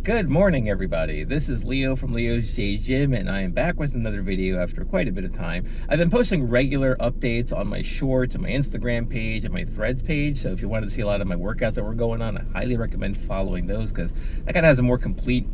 Good morning, everybody. This is Leo from Leo's J's Gym, and I am back with another video after quite a bit of time. I've been posting regular updates on my shorts, on my Instagram page, and my Threads page, so if you wanted to see a lot of my workouts that were going on, I highly recommend following those because that kind of has a more complete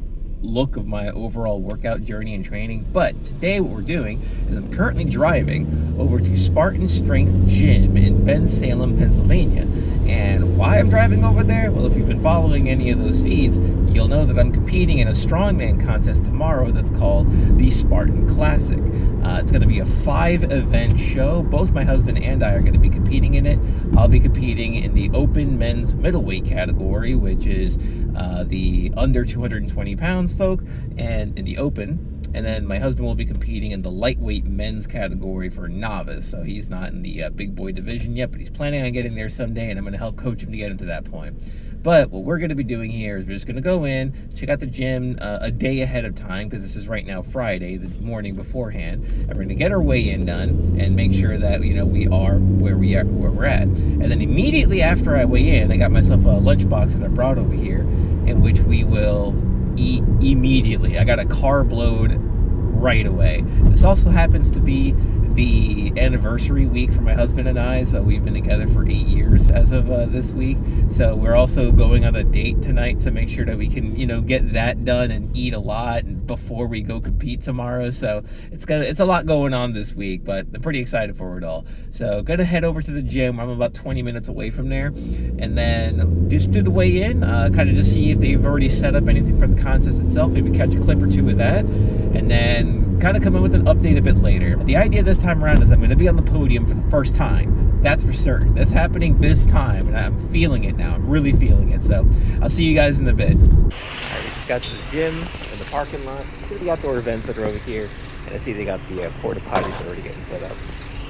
look of my overall workout journey and training. But today what we're doing is I'm currently driving over to Spartan Strength Gym in Bensalem, Pennsylvania. And why I'm driving over there? Well, if you've been following any of those feeds, you'll know that I'm competing in a strongman contest tomorrow that's called the Spartan Classic. It's going to be a 5-event show. Both my husband and I are going to be competing in it. I'll be competing in the open men's middleweight category, which is the under 220 pounds folk, and in the open. And then my husband will be competing in the lightweight men's category for novice. So he's not in the big boy division yet, but he's planning on getting there someday, and I'm going to help coach him to get him to that point. But what we're going to be doing here is we're just going to go in, check out the gym a day ahead of time, because this is right now Friday, the morning beforehand, and we're going to get our weigh-in done and make sure that we are where we're at. And then immediately after I weigh in, I got myself a lunchbox that I brought over here, in which we will eat immediately. I got a carb load right away. This also happens to be the anniversary week for my husband and I, so we've been together for 8 years as of this week. So we're also going on a date tonight to make sure that we can, get that done and eat a lot before we go compete tomorrow. So it's a lot going on this week, but I'm pretty excited for it all. So gonna head over to the gym. I'm about 20 minutes away from there, and then just do the weigh-in, kind of just see if they've already set up anything for the contest itself. Maybe catch a clip or two of that, and then kind of come in with an update a bit later. But the idea this time around is I'm going to be on the podium for the first time. That's for certain. That's happening this time, and I'm feeling it now. I'm really feeling it. So I'll see you guys in a bit. All right, we just got to the gym in the parking lot. Look at the outdoor events that are over here, and I see they got the porta potties already getting set up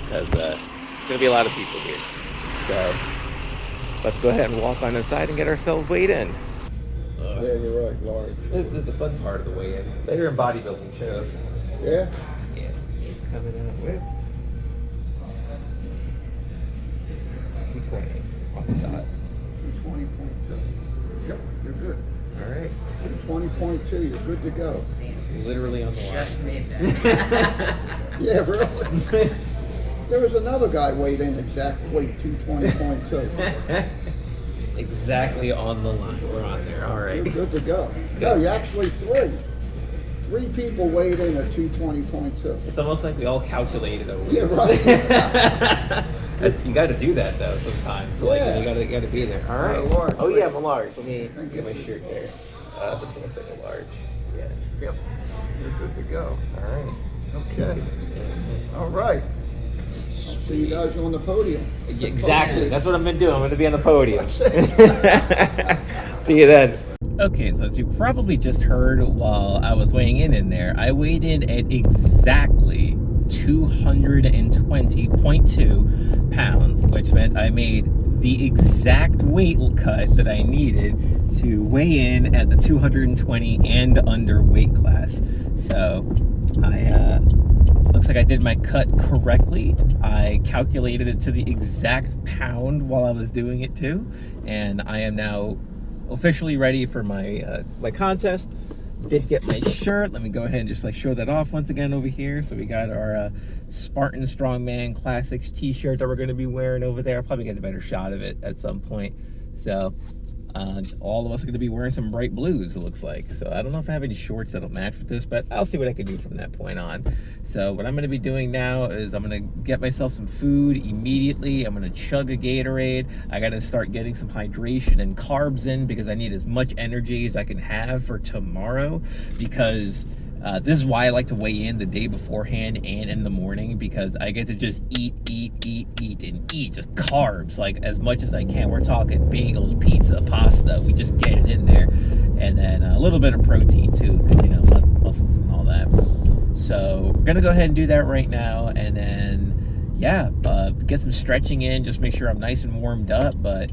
because there's going to be a lot of people here. So let's go ahead and walk on inside and get ourselves weighed in. Yeah, you're right, large. This is the fun part of the weigh-in. Later in bodybuilding shows. Yeah? Yeah. It's coming out with 220 on the dot. 220.2. Yep, you're good. All right. 220.2, you're good to go. Literally on the line. Just made that. Yeah, really? There was another guy weighed in exact weight, 220.2. Exactly on the line. We're on there. All right. You're good to go. No, you actually three people weighed in at 220.2. It's almost like we all calculated a weight. Yeah, right. You got to do that though sometimes. So Yeah. you got to be there. All right. Large. Oh yeah, I'm a large. Let me get my shirt there. This one looks like a large. Yeah. Yep, you're good to go. All right. Okay. All right. I'll see you guys on the podium. Exactly. That's what I've been doing. I'm going to be on the podium. See you then. Okay, so as you probably just heard while I was weighing in there, I weighed in at exactly 220.2 pounds, which meant I made the exact weight cut that I needed to weigh in at the 220 and under weight class. So looks like I did my cut correctly. I calculated it to the exact pound while I was doing it too, and I am now officially ready for my my contest. Did get my shirt. Let me go ahead and just show that off once again over here. So we got our Spartan Strongman Classics t-shirt that we're going to be wearing over there. I'll probably get a better shot of it at some point. So all of us are going to be wearing some bright blues, it looks like. So I don't know if I have any shorts that'll match with this, but I'll see what I can do from that point on. So what I'm going to be doing now is I'm going to get myself some food immediately. I'm going to chug a Gatorade. I got to start getting some hydration and carbs in because I need as much energy as I can have for tomorrow, because this is why I like to weigh in the day beforehand and in the morning, because I get to just eat, and eat just carbs as much as I can. We're talking bagels, pizza, pasta. We just get it in there, and then a little bit of protein too, because muscles and all that. So we're gonna go ahead and do that right now, and then get some stretching in. Just make sure I'm nice and warmed up, but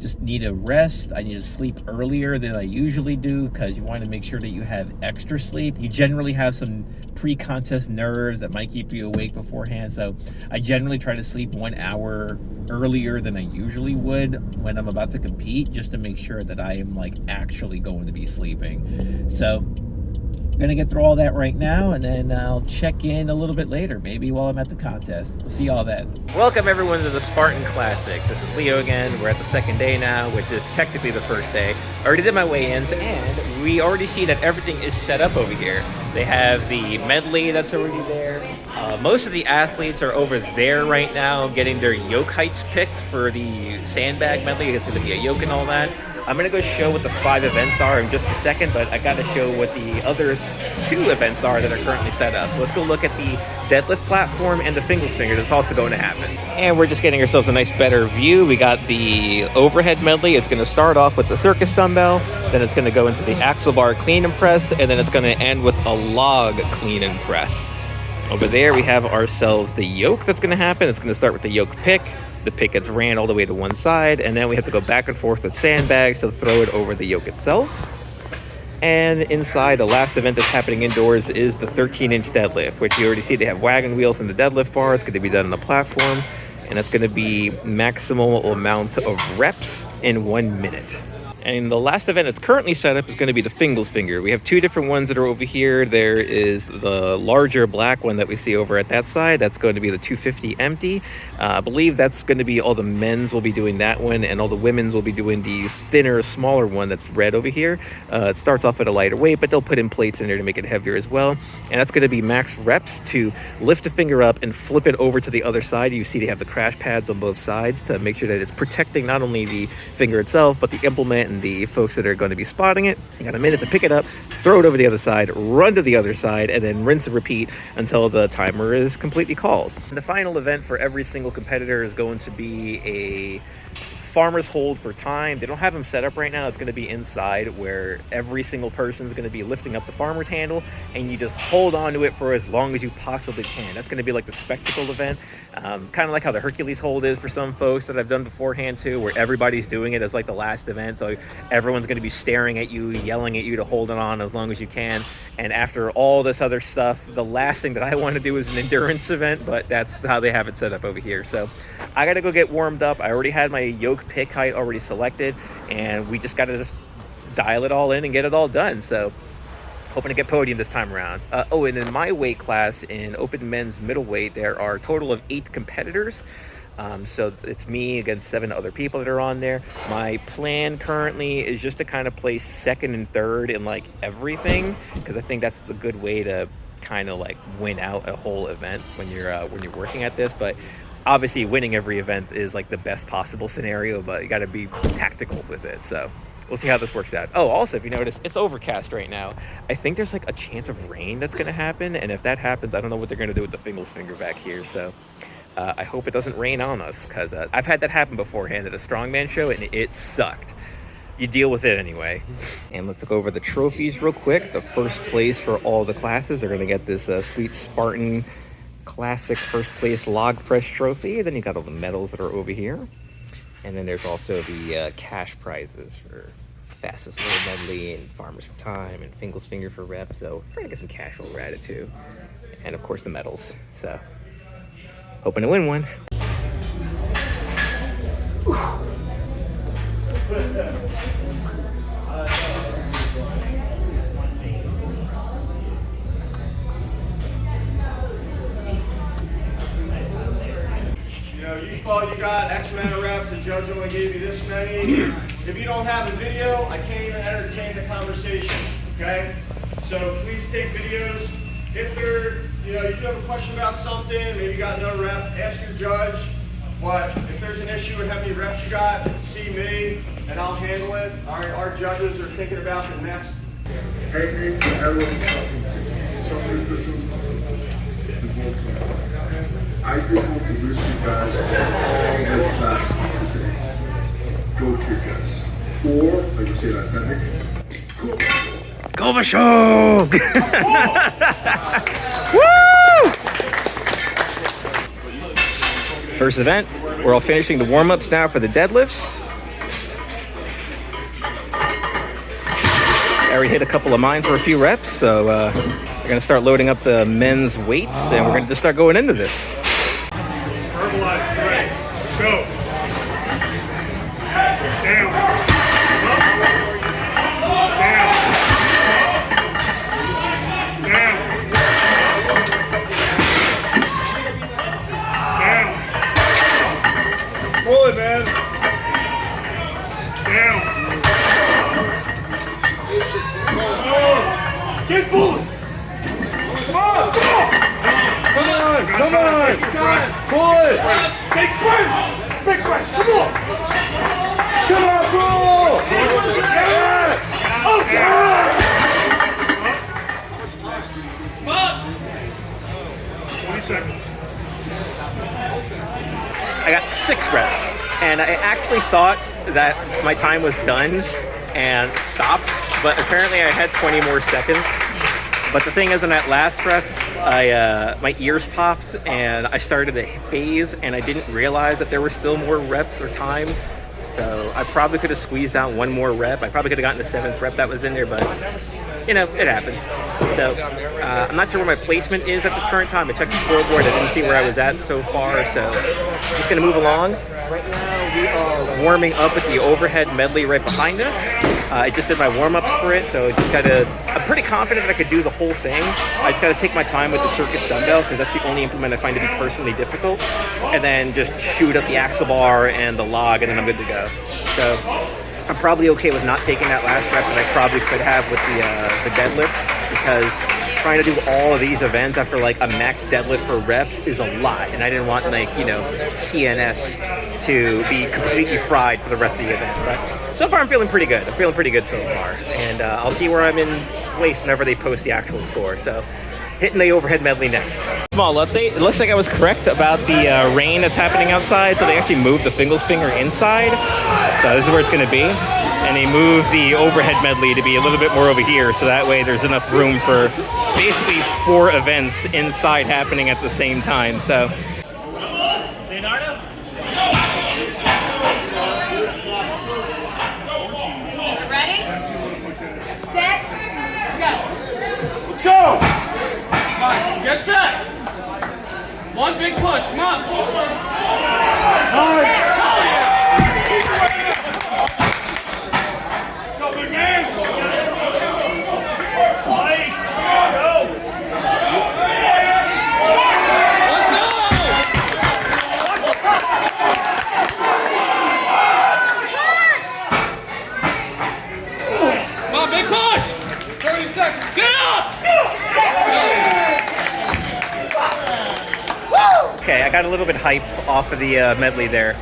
just need to rest. I need to sleep earlier than I usually do because you want to make sure that you have extra sleep. You generally have some pre-contest nerves that might keep you awake beforehand, so I generally try to sleep 1 hour earlier than I usually would when I'm about to compete, just to make sure that I am like actually going to be sleeping. So I'm gonna get through all that right now, and then I'll check in a little bit later, maybe while I'm at the contest. We'll see y'all then. Welcome everyone to the Spartan Classic. This is Leo again. We're at the second day now, which is technically the first day. I already did my weigh-ins, and we already see that everything is set up over here. They have the medley that's already there. Most of the athletes are over there right now getting their yoke heights picked for the sandbag medley. It's gonna be a yoke and all that. I'm gonna go show what the 5 events are in just a second, but I gotta show what the other 2 events are that are currently set up. So let's go look at the deadlift platform and the fingal swinger that's also going to happen. And we're just getting ourselves a nice better view. We got the overhead medley. It's gonna start off with the circus dumbbell, then it's gonna go into the axle bar clean and press, and then it's gonna end with a log clean and press. Over there we have ourselves the yoke that's gonna happen. It's gonna start with the yoke pick. The pick gets ran all the way to one side, and then we have to go back and forth with sandbags to throw it over the yoke itself. And inside, the last event that's happening indoors is the 13-inch deadlift, which you already see they have wagon wheels in the deadlift bar. It's going to be done on the platform, and it's going to be maximal amount of reps in 1 minute. And the last event that's currently set up is going to be the fingal swinger. We have 2 different ones that are over here. There is the larger black one that we see over at that side. That's going to be the 250 empty. I believe that's going to be all the men's will be doing that one, and all the women's will be doing the thinner, smaller one that's red over here. It starts off at a lighter weight, but they'll put in plates in there to make it heavier as well. And that's going to be max reps to lift a finger up and flip it over to the other side. You see they have the crash pads on both sides to make sure that it's protecting not only the finger itself, but the implement and the folks that are going to be spotting it. You got a minute to pick it up, throw it over the other side, run to the other side, and then rinse and repeat until the timer is completely called. And the final event for every single competitor is going to be a farmer's hold for time. They don't have them set up right now. It's going to be inside where every single person is going to be lifting up the farmer's handle, and you just hold on to it for as long as you possibly can. That's going to be like the spectacle event, kind of like how the Hercules hold is for some folks that I've done beforehand too, where everybody's doing it as like the last event. So everyone's going to be staring at you, yelling at you to hold it on as long as you can. And after all this other stuff, the last thing that I want to do is an endurance event, but that's how they have it set up over here. So I got to go get warmed up. I already had my yoke pick height already selected, and we just got to just dial it all in and get it all done. So hoping to get podium this time around. Oh, and in my weight class in open men's middleweight, there are a total of 8 competitors. So it's me against 7 other people that are on there. My plan currently is just to kind of place 2nd and 3rd in like everything, because I think that's a good way to kind of like win out a whole event when you're working at this. But obviously winning every event is like the best possible scenario, but you got to be tactical with it. So we'll see how this works out. Oh, also, if you notice, it's overcast right now. I think there's like a chance of rain that's going to happen. And if that happens, I don't know what they're going to do with the fingal swinger back here. So I hope it doesn't rain on us, because I've had that happen beforehand at a strongman show, and it sucked. You deal with it anyway. And let's go over the trophies real quick. The first place for all the classes are going to get this sweet Spartan Classic first place log press trophy. Then you got all the medals that are over here, and then there's also the cash prizes for fastest little medley and farmers for time and fingal swinger for rep. So we're gonna get some cash while we're at it too, and of course the medals. So hoping to win one. You thought you got X amount of reps, the judge only gave you this many. If you don't have a video, I can't even entertain the conversation, okay? So please take videos. If you do have a question about something, maybe you got no rep, ask your judge. But if there's an issue with how many reps you got, see me and I'll handle it. Our judges are thinking about the next. I just want to wish you guys all the best today. Go Kickers. Or, like you say last time, Go Vashon! Woo! First event, we're all finishing the warm-ups now for the deadlifts. already hit a couple of mine for a few reps, so we're gonna start loading up the men's weights, and we're gonna just start going into this. Verbalize, right. Go. Down. Down. Down. Pull it, man. Down. Get pulling. Come on. Come on. Come on. Pull it. Big press. Big press. Come on. Come on, pull. Yeah. Okay. 20 seconds. I got 6 reps, and I actually thought that my time was done and stopped, but apparently I had 20 more seconds. But the thing is, in that last rep, my ears popped and I started a phase, and I didn't realize that there were still more reps or time. So I probably could have squeezed out one more rep. I probably could have gotten the 7th rep that was in there, but you know, it happens. So I'm not sure where my placement is at this current time. I checked the scoreboard. I didn't see where I was at so far. So I'm just gonna move along. Right now we are warming up with the overhead medley right behind us. I just did my warm-ups for it, so just I'm pretty confident that I could do the whole thing. I just gotta take my time with the circus dumbbell, because that's the only implement I find to be personally difficult. And then just shoot up the axle bar and the log, and then I'm good to go. So I'm probably okay with not taking that last rep that I probably could have with the deadlift, because trying to do all of these events after like a max deadlift for reps is a lot, and I didn't want, like, you know, CNS to be completely fried for the rest of the event. But so far I'm feeling pretty good. I'm feeling pretty good so far, and I'll see where I'm in place whenever they post the actual score. So hitting the overhead medley next. Small update. It looks like I was correct about the rain that's happening outside. So they actually moved the fingal's finger inside. So this is where it's going to be. And they moved the overhead medley to be a little bit more over here. So that way there's enough room for basically 4 events inside happening at the same time. So. Leonardo? Ready? Set. Go. Let's go! Get set! One big push, come on! Nice! Oh, yeah! Go, big man! Nice! Go! Let's go! Come on, big push! 30 seconds, get up! Okay, I got a little bit hype off of the medley there,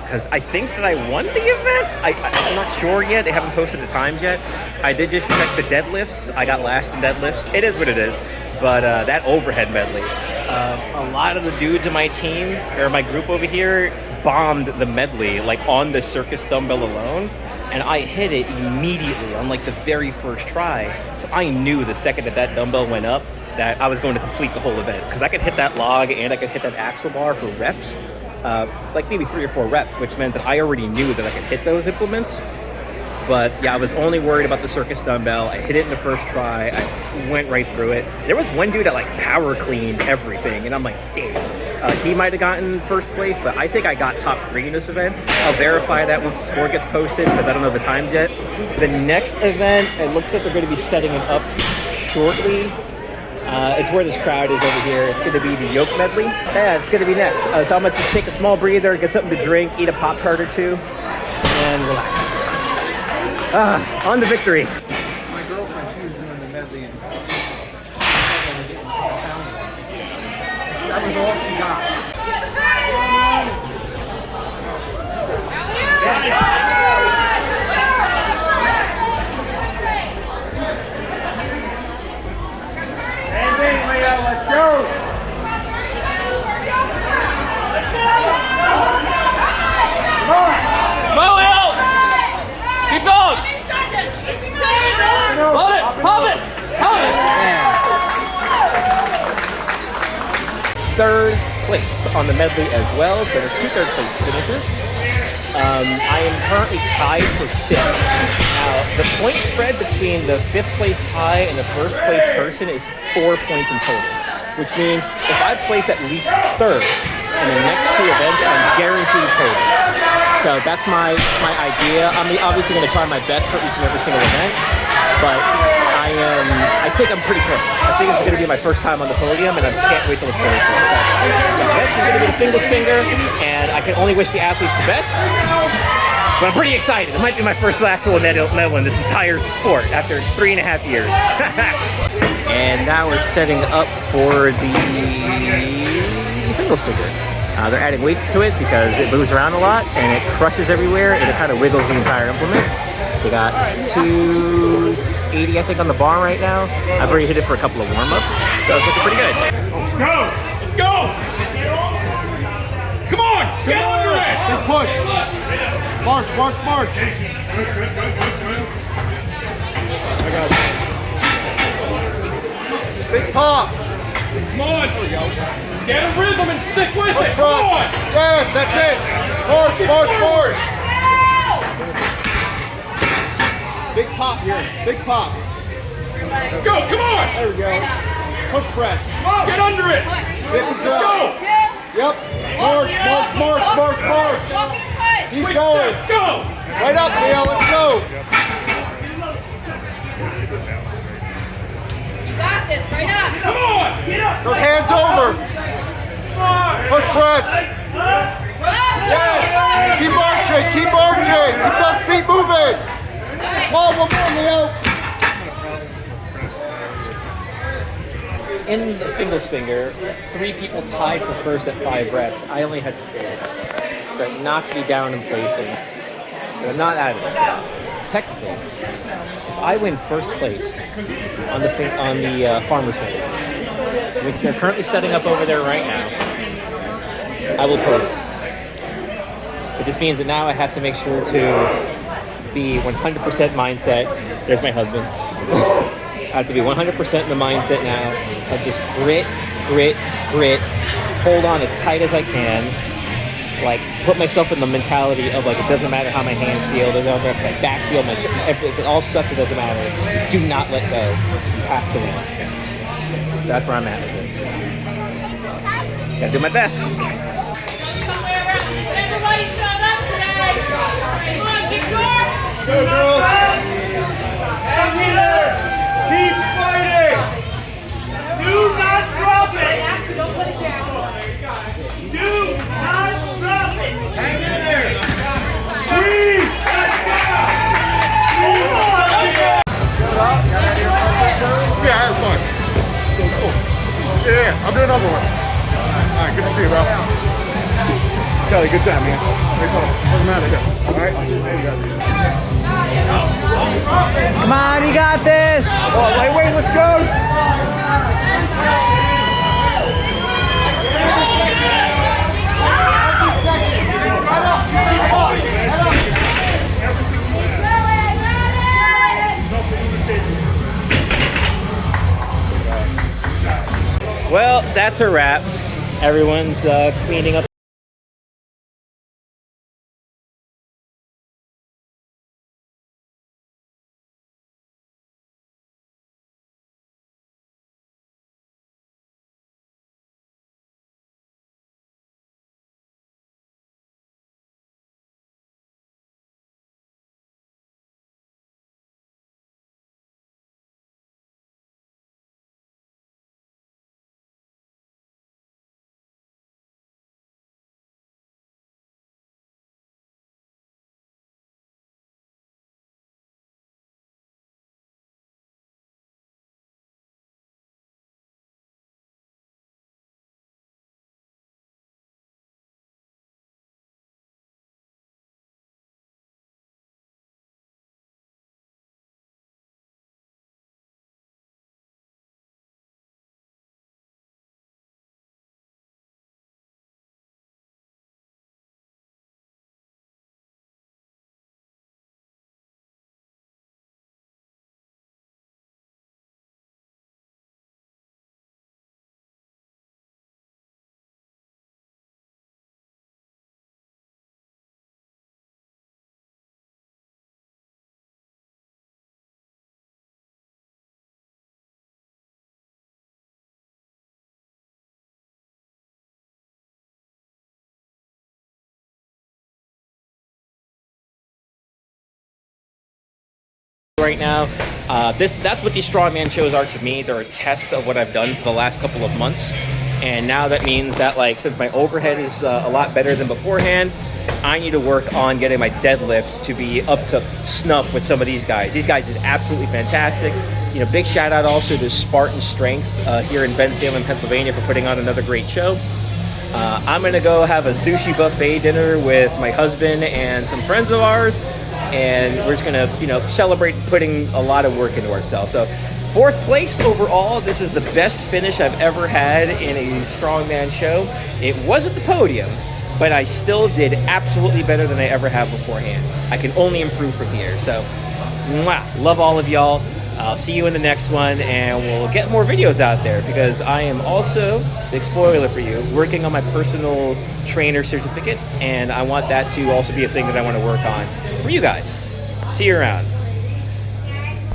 because I think that I won the event. I'm not sure yet. They haven't posted the times yet. I did just check the deadlifts. I got last in deadlifts. It is what it is. But that overhead medley, a lot of the dudes in my team, or my group over here, bombed the medley, like on the circus dumbbell alone. And I hit it immediately on like the very first try. So I knew the second that dumbbell went up that I was going to complete the whole event, because I could hit that log and I could hit that axle bar for reps, like maybe 3 or 4 reps, which meant that I already knew that I could hit those implements. But yeah, I was only worried about the circus dumbbell. I hit it in the first try. I went right through it. There was one dude that like power cleaned everything, and I'm like, damn. He might have gotten first place, but I think I got top 3 in this event. I'll verify that once the score gets posted, because I don't know the times yet. The next event, it looks like they're going to be setting it up shortly. It's where this crowd is over here. It's going to be the yoke medley. Yeah, it's going to be next. So I'm going to just take a small breather, get something to drink, eat a Pop-Tart or 2, and relax. On to victory. My girlfriend, she was doing the medley, and that was all she got. Let's go! Come on, Leo! Keep going! Hold it! Hold it! Hold it! 3rd place on the medley as well, so there's 2 third place finishes. I am currently tied for 5th. Now, the point spread between the 5th place tie and the 1st place person is 4 points in total, which means if I place at least 3rd in the next 2 events, I'm guaranteed podium. So that's my idea. I'm obviously going to try my best for each and every single event, but I think I'm pretty close. I think this is going to be my first time on the podium, and I can't wait to look forward to it. So, yeah, next is going to be the fingal finger, and I can only wish the athletes the best. But I'm pretty excited. It might be my first actual medal in this entire sport after 3.5 years. And now we're setting up for the fingal finger. They're adding weights to it because it moves around a lot and it crushes everywhere and it kind of wiggles the entire implement. They got 280, I think, on the bar right now. I've already hit it for a couple of warm-ups, so it's looking pretty good. Let's go! Let's go! Come on! Get under it! Big push. March, march, march. I got it. Big pop. Come on! There we go. Get a rhythm and stick with Push, it! Come push. on! Yes, that's it. March, march, march. Big pop here. Big pop. Let's go! Come on! There we go. Push press. Get under it! Dip and Let's drop. go! Yep. March, march, march, march, march. Keep Quick going. steps, go! Right up, Leo. Let's go. You got this, right up. Come on! Get up! Those hands over. Push press. Yes. Keep marching. Keep marching. Keep those feet moving. Come on, one more, Leo. In the fingal finger, 3 people tied for first at 5 reps. I only had 4 reps. So that knocked me down in placing. But I'm not out of it. Technically, if I win first place on the farmer's hold, which they're currently setting up over there right now, I will podium. But this means that now I have to make sure to be 100% mindset. There's my husband. I have to be 100% in the mindset now of just grit, hold on as tight as I can, like put myself in the mentality of like it doesn't matter how my hands feel, it doesn't matter if my back feel, if it all sucks, it doesn't matter. Do not let go. You have to win. So that's where I'm at with this. Gotta do my best. Somewhere around. Everybody shut up today. Come on, get going. Go, girls! Hang in there! Keep fighting! Do not drop it! Don't put it down. Do not drop it! Hang in there! Squeeze! Yeah, that's fun. Yeah, I'll do another one. All right, good to see you, bro. Kelly, good time, man. Thanks a lot. Doesn't matter, all right? Come on, you got this. Oh, wait, let's go. Well, that's a wrap. Everyone's cleaning up right now. That's what these strongman shows are to me. They're a test of what I've done for the last couple of months, and now that means that, like, since my overhead is a lot better than beforehand, I need to work on getting my deadlift to be up to snuff with some of these guys. These guys did absolutely fantastic. You know, big shout out also to Spartan Strength here in Bensalem, Pennsylvania, for putting on another great show. I'm gonna go have a sushi buffet dinner with my husband and some friends of ours, and we're just gonna, you know, celebrate putting a lot of work into ourselves. So 4th place overall. This is the best finish I've ever had in a strongman show. It wasn't the podium, but I still did absolutely better than I ever have beforehand. I can only improve from here. So, mwah, love all of y'all. I'll see you in the next one, and we'll get more videos out there, because I am also, big spoiler for you, working on my personal trainer certificate, and I want that to also be a thing that I want to work on for you guys. See you around.